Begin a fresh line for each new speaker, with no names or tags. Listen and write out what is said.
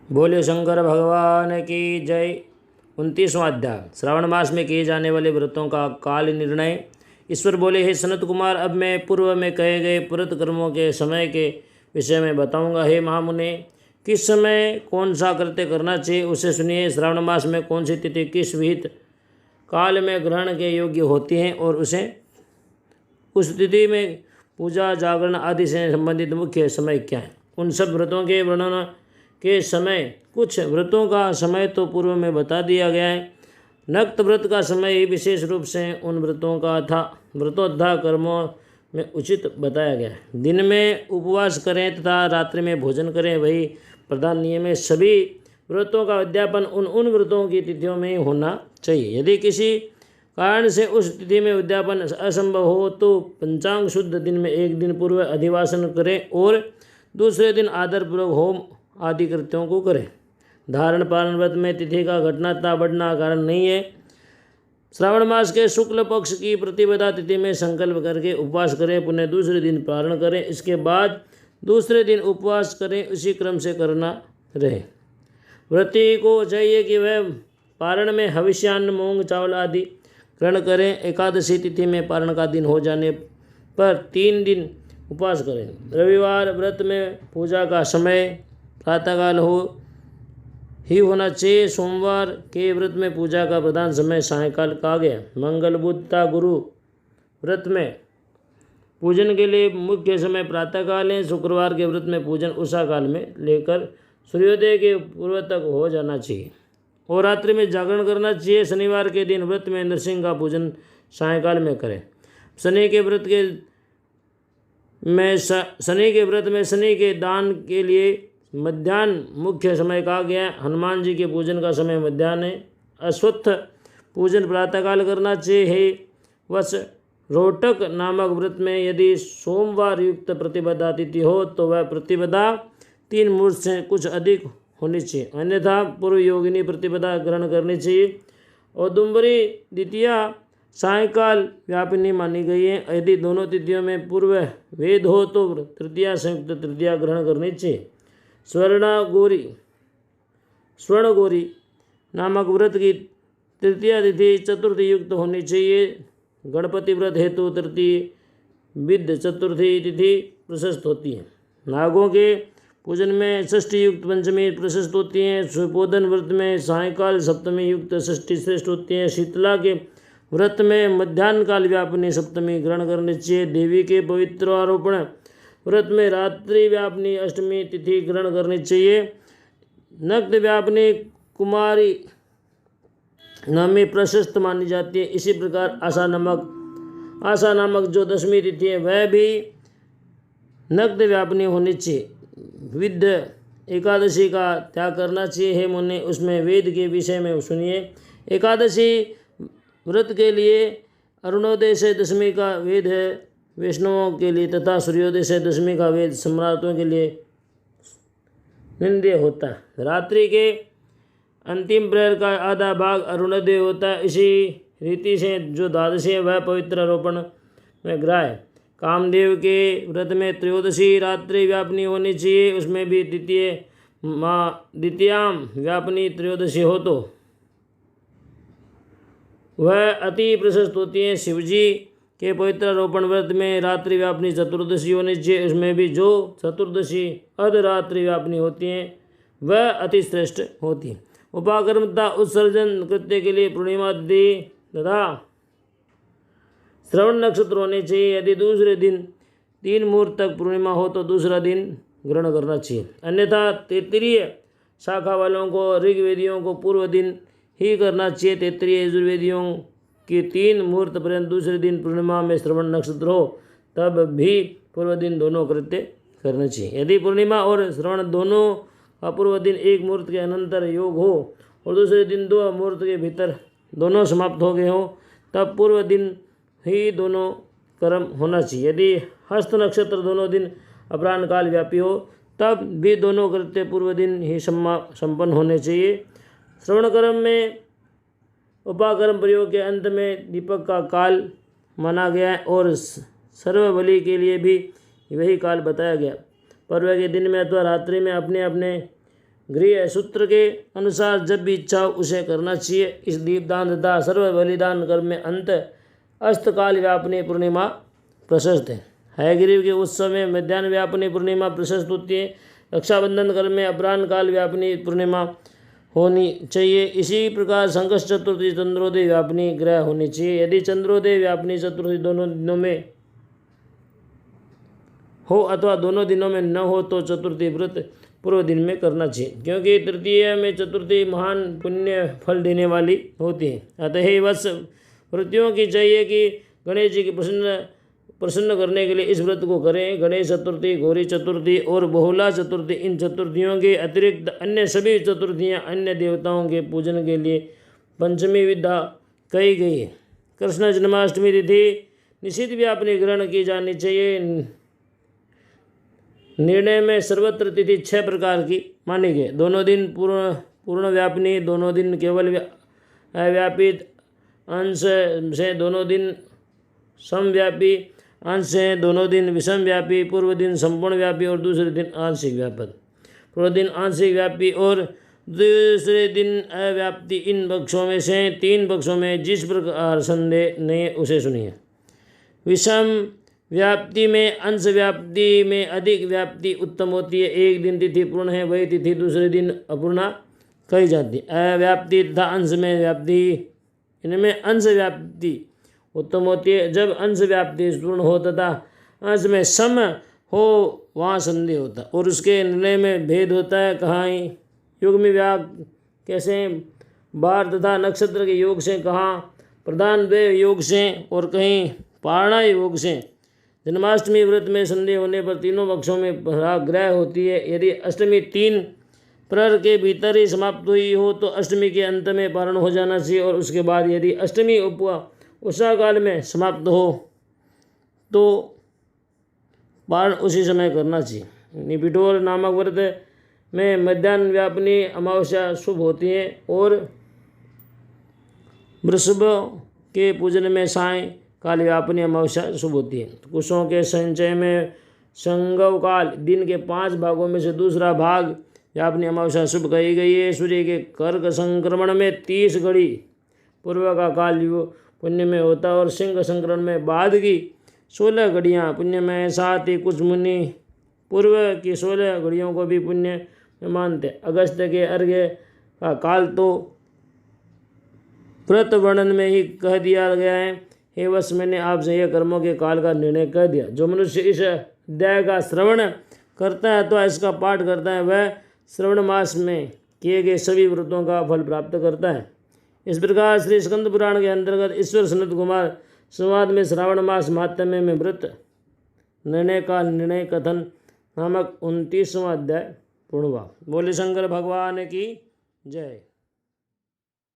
बोले शंकर भगवान की जय। 29वां अध्याय श्रावण मास में किए जाने वाले व्रतों का काल निर्णय। ईश्वर बोले, हे सनत कुमार, अब मैं पूर्व में कहे गए व्रत कर्मों के समय के विषय में बताऊंगा। हे महामुने, किस समय कौन सा कृत्य करना चाहिए उसे सुनिए। श्रावण मास में कौन सी तिथि किस विहित काल में ग्रहण के योग्य होती है और उस तिथि में पूजा जागरण आदि से संबंधित मुख्य समय क्या है। उन सब व्रतों के वर्णन के समय कुछ व्रतों का समय तो पूर्व में बता दिया गया है। नक्त व्रत का समय ही विशेष रूप से उन व्रतों का व्रतोद्धा कर्मों में उचित बताया गया है। दिन में उपवास करें तथा रात्रि में भोजन करें, वही प्रधान नियम है। सभी व्रतों का उद्यापन उन व्रतों की तिथियों में ही होना चाहिए। यदि किसी कारण से उस तिथि में उद्यापन असंभव हो तो पंचांग शुद्ध दिन में एक दिन पूर्व अधिवासन करें और दूसरे दिन आदरपूर्वक होम आदि कृत्यों को करें। धारण पारण व्रत में तिथि का घटना बढ़ना कारण नहीं है। श्रावण मास के शुक्ल पक्ष की प्रतिपदा तिथि में संकल्प करके उपवास करें, पुनः दूसरे दिन पारण करें, इसके बाद दूसरे दिन उपवास करें। इसी क्रम से करना रहे। व्रती को चाहिए कि वह पारण में हविष्यान्न, मूंग चावल आदि ग्रहण करें। एकादशी तिथि में पारण का दिन हो जाने पर 3 दिन उपवास करें। रविवार व्रत में पूजा का समय प्रातःकाल ही होना चाहिए। सोमवार के व्रत में पूजा का प्रधान समय सायंकाल कहा गया। मंगल, बुध तथा गुरु व्रत में पूजन के लिए मुख्य समय प्रातःकाल है। शुक्रवार के व्रत में पूजन उषा काल में लेकर सूर्योदय के पूर्व तक हो जाना चाहिए और रात्रि में जागरण करना चाहिए। शनिवार के दिन व्रत में नरसिंह का पूजन सायंकाल में करें। शनि के व्रत में शनि के दान के लिए मध्याह्न मुख्य समय कहा गया है। हनुमान जी के पूजन का समय मध्याह्न है। अश्वत्थ पूजन प्रातःकाल करना चाहिए। हे वश, रोटक नामक व्रत में यदि सोमवार युक्त प्रतिपदा तिथि हो तो वह प्रतिपदा 3 मुहूर्त से कुछ अधिक होनी चाहिए, अन्यथा पूर्व योगिनी प्रतिपदा ग्रहण करनी चाहिए। औदुंबरी द्वितीया सायंकाल व्यापिनी मानी गई है। यदि दोनों तिथियों में पूर्व वेद हो तो तृतीया संयुक्त तृतीया ग्रहण करनी चाहिए। स्वर्ण गौरी नामक व्रत की तृतीया तिथि चतुर्थी युक्त होनी चाहिए। गणपति व्रत हेतु तृतीय विद्य चतुर्थी तिथि प्रशस्त होती है। नागों के पूजन में षष्ठी युक्त पंचमी प्रशस्त होती है। सुपोधन व्रत में सायंकाल सप्तमी युक्त षष्ठी श्रेष्ठ होती है। शीतला के व्रत में मध्याह्न काल व्यापनी सप्तमी ग्रहण करनी चाहिए। देवी के पवित्र आरोपण व्रत में रात्रि व्यापनी अष्टमी तिथि ग्रहण करनी चाहिए। नक्त व्यापनी कुमारी नामी प्रशस्त मानी जाती है। इसी प्रकार आशा नामक जो 10वीं तिथि है वह भी नक्त व्यापनी होनी चाहिए। विद्य एकादशी का त्याग करना चाहिए। हे मुने, उसमें वेद के विषय में सुनिए। एकादशी व्रत के लिए अरुणोदय से 10वीं का वेद है वैष्णवों के लिए तथा सूर्योदय से 10वीं का वेद सम्राटों के लिए निंद्य होता है। रात्रि के अंतिम प्रहर का आधा भाग अरुणोदय होता है। इसी रीति से जो द्वादशी है वह पवित्र आरोपण में ग्राह्य। कामदेव के व्रत में त्रयोदशी रात्रि व्यापनी होनी चाहिए। उसमें भी द्वितीयाम व्यापनी त्रयोदशी हो तो वह अति प्रशस्त होती है। शिवजी के पवित्र आरोपण व्रत में रात्रि व्यापनी चतुर्दशी होनी चाहिए। उसमें भी जो चतुर्दशी अर्धरात्रि व्यापनी होती हैं वह अति श्रेष्ठ होती है। उपाकर्म तथा उत्सर्जन कृत्य के लिए पूर्णिमा तिथि तथा श्रवण नक्षत्र होने चाहिए। यदि दूसरे दिन 3 मुहूर्त तक पूर्णिमा हो तो दूसरा दिन ग्रहण करना चाहिए, अन्यथा तैत्तिरीय शाखा वालों को ऋग्वेदियों को पूर्व दिन ही करना चाहिए। तैत्तिरीय यजुर्वेदियों कि 3 मुहूर्त पर्यंत दूसरे दिन पूर्णिमा में श्रवण नक्षत्र हो तब भी पूर्व दिन दोनों कृत्य करने चाहिए। यदि पूर्णिमा और श्रवण दोनों का पूर्व दिन 1 मुहूर्त के अनंतर योग हो और दूसरे दिन 2 मुहूर्त के भीतर दोनों समाप्त हो गए हो तब पूर्व दिन ही दोनों कर्म होना चाहिए। यदि हस्त नक्षत्र दोनों दिन अपराह्न काल व्यापी हो तब भी दोनों कृत्य पूर्व दिन ही संपन्न होने चाहिए। श्रवण कर्म में उपाकर्म प्रयोग के अंत में दीपक का काल माना गया है और सर्वबलि के लिए भी वही काल बताया गया। पर्व के दिन में अथवा रात्रि में अपने अपने गृह सूत्र के अनुसार जब भी इच्छा हो उसे करना चाहिए। इस दीपदान तथा सर्व बलिदान कर्म में अंत अस्तकाल व्यापनी पूर्णिमा प्रशस्त है। हयग्रीव के उत्सव में मध्यान्ह व्यापनी पूर्णिमा प्रशस्त होती है। रक्षाबंधन कर्म में अपराह्न काल व्यापनी पूर्णिमा होनी चाहिए। इसी प्रकार संकष्ट चतुर्थी चंद्रोदय व्यापनी ग्रह होनी चाहिए। यदि चंद्रोदय व्यापनी चतुर्थी दोनों दिनों में हो अथवा दोनों दिनों में न हो तो चतुर्थी व्रत पूर्व दिन में करना चाहिए, क्योंकि तृतीय में चतुर्थी महान पुण्य फल देने वाली होती है। अतः ही वत्स व्रतियों की चाहिए कि गणेश जी की प्रसन्न करने के लिए इस व्रत को करें। गणेश चतुर्थी, गौरी चतुर्थी और बहुला चतुर्थी, इन चतुर्थियों के अतिरिक्त अन्य सभी चतुर्थियाँ अन्य देवताओं के पूजन के लिए पंचमी विधा कही गई है। कृष्ण जन्माष्टमी तिथि निश्चित भी अपनी ग्रहण की जानी चाहिए। निर्णय में सर्वत्र तिथि 6 प्रकार की मानी गई। दोनों दिन पूर्ण व्यापनी, दोनों दिन केवल अव्यापित अंश से, दोनों दिन समव्यापी अंश से, दोनों दिन विषम व्यापी, पूर्व दिन संपूर्ण व्यापी और दूसरे दिन आंशिक व्यापक। पूर्व दिन आंशिक व्यापी और दूसरे दिन अव्याप्ति। इन पक्षों में से 3 पक्षों में जिस प्रकार संदेह नहीं उसे सुनिए। विषम व्याप्ति में अंश व्याप्ति में अधिक व्याप्ति उत्तम होती है। एक दिन तिथि पूर्ण है, वही तिथि दूसरे दिन अपूर्णा कही जाती है। अव्याप्ति तथा अंश में व्याप्ति, इनमें अंश व्याप्ति उत्तम होती है। जब अंश व्याप्ति पूर्ण हो तथा अंश में सम हो वहाँ संदेह होता है और उसके निर्णय में भेद होता है। कहाँ युग में व्याग कैसे, बार तथा नक्षत्र के योग से, कहाँ प्रधान देव योग से और कहीं पारणा योग से। जन्माष्टमी व्रत में संदेह होने पर तीनों पक्षों में ग्रह होती है। यदि अष्टमी 3 प्रहर के भीतर ही समाप्त हुई हो तो अष्टमी के अंत में पारण हो जाना चाहिए और उसके बाद यदि अष्टमी उषा काल में समाप्त हो तो पारण उसी समय करना चाहिए। निपिठोर नामक व्रत में मध्याह्न व्यापनी अमावस्या शुभ होती है और वृषभ के पूजन में साय काल व्यापनी अमावस्या शुभ होती है। कुशों के संचय में संगव काल दिन के 5 भागों में से दूसरा भाग व्यापनी अमावस्या शुभ कही गई है। सूर्य के कर्क संक्रमण में 30 घड़ी पूर्व का काल पुण्य में होता है और सिंह संक्रमण में बाद की 16 घड़ियाँ पुण्य में। साथ ही कुछ मुनि पूर्व की 16 घड़ियों को भी पुण्य में मानते। अगस्त के अर्घ्य का काल तो व्रत वर्णन में ही कह दिया गया है। हे वत्स, मैंने आपसे यह कर्मों के काल का निर्णय कह दिया। जो मनुष्य इस अध्याय का श्रवण करता है तो इसका पाठ करता है, वह श्रवण मास में किए गए सभी व्रतों का फल प्राप्त करता है। इस प्रकार श्री स्कंद पुराण के अंतर्गत ईश्वर सनत कुमार संवाद में श्रावण मास महात्म्य में व्रत निर्णय का निर्णय कथन नामक 29वां अध्याय पूर्ण हुआ। बोले शंकर भगवान की जय।